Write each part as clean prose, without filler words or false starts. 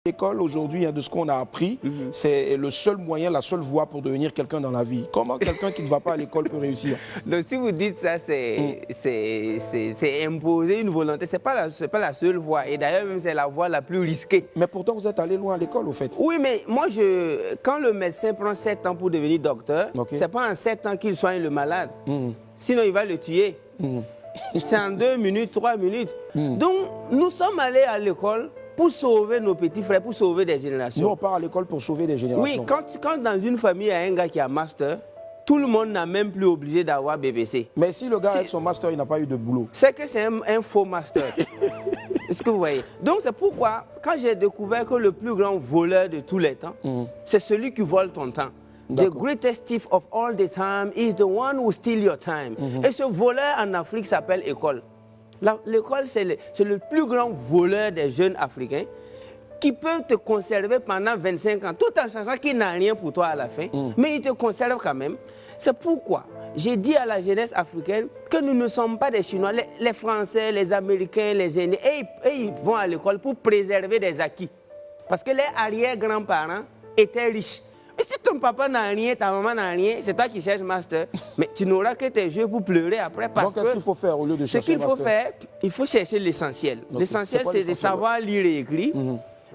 L'école aujourd'hui, hein, de ce qu'on a appris, c'est le seul moyen, la seule voie pour devenir quelqu'un dans la vie. Comment quelqu'un qui ne va pas à l'école peut réussir? Donc si vous dites ça, c'est imposer une volonté. C'est pas la seule voie. Et d'ailleurs, même c'est la voie la plus risquée. Mais pourtant, vous êtes allé loin à l'école, au fait. Oui, mais moi, quand le médecin prend 7 ans pour devenir docteur, c'est pas en 7 ans qu'il soigne le malade. Sinon, il va le tuer. C'est en 2 minutes, 3 minutes. Donc, nous sommes allés à l'école pour sauver nos petits frères, pour sauver des générations. Nous, on part à l'école pour sauver des générations. Oui, quand dans une famille, il y a un gars qui a master, tout le monde n'a même plus obligé d'avoir BBC. Mais si le gars avec son master, il n'a pas eu de boulot. C'est que c'est un faux master. Est-ce que vous voyez? Donc c'est pourquoi, quand j'ai découvert que le plus grand voleur de tous les temps, c'est celui qui vole ton temps. The greatest thief of all the time is the one who steals your time. Et ce voleur en Afrique s'appelle école. L'école, c'est le plus grand voleur des jeunes Africains qui peut te conserver pendant 25 ans, tout en sachant qu'il n'a rien pour toi à la fin, mais il te conserve quand même. C'est pourquoi j'ai dit à la jeunesse africaine que nous ne sommes pas des Chinois. Les Français, les Américains, les Indiens, ils vont à l'école pour préserver des acquis. Parce que les arrière-grands-parents étaient riches. Mais si ton papa n'a rien, ta maman n'a rien, c'est toi qui cherches master. Mais tu n'auras que tes yeux pour pleurer après. Parce Donc, qu'est-ce qu'il faut faire au lieu de chercher master? Ce qu'il faut faire, il faut chercher l'essentiel. L'essentiel, c'est de savoir lire et écrire,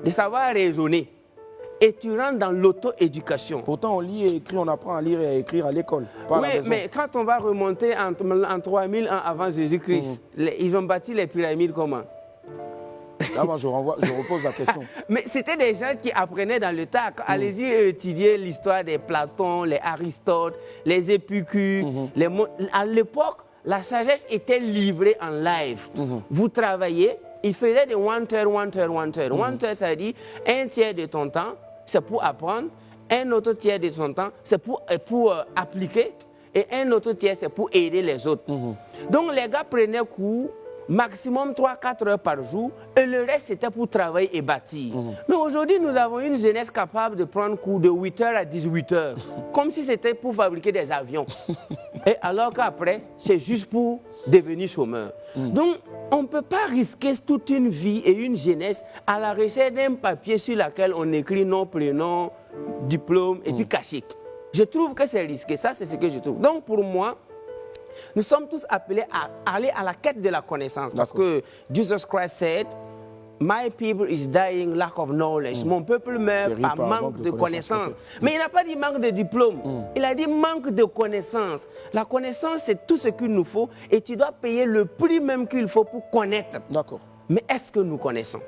de savoir raisonner. Et tu rentres dans l'auto-éducation. Pourtant, on lit et écrit, on apprend à lire et à écrire à l'école. Oui, mais quand on va remonter en 3000 ans avant Jésus-Christ, ils ont bâti les pyramides comment? Là, moi, je repose la question. Mais c'était des gens qui apprenaient dans le tas. Allez-y étudier l'histoire des Platon, les Aristote, les Épicures. À l'époque, la sagesse était livrée en live. Vous travaillez, ils faisaient des one third. One third, ça veut dire un tiers de ton temps, c'est pour apprendre. Un autre tiers de son temps, c'est pour appliquer. Et un autre tiers, c'est pour aider les autres. Donc, les gars prenaient cours maximum 3-4 heures par jour, et le reste c'était pour travailler et bâtir. Mais aujourd'hui, nous avons une jeunesse capable de prendre cours de 8 heures à 18 heures, comme si c'était pour fabriquer des avions. Et alors qu'après, c'est juste pour devenir chômeur. Donc, on ne peut pas risquer toute une vie et une jeunesse à la recherche d'un papier sur lequel on écrit nom, prénom, diplôme et puis cachet. Je trouve que c'est risqué, ça c'est ce que je trouve. Donc pour moi, nous sommes tous appelés à aller à la quête de la connaissance. Parce que Jesus Christ said, my people is dying lack of knowledge. Mon peuple meurt par manque de connaissance. Mais il n'a pas dit manque de diplôme. Il a dit manque de connaissance. La connaissance, c'est tout ce qu'il nous faut et tu dois payer le prix même qu'il faut pour connaître. D'accord. Mais est-ce que nous connaissons?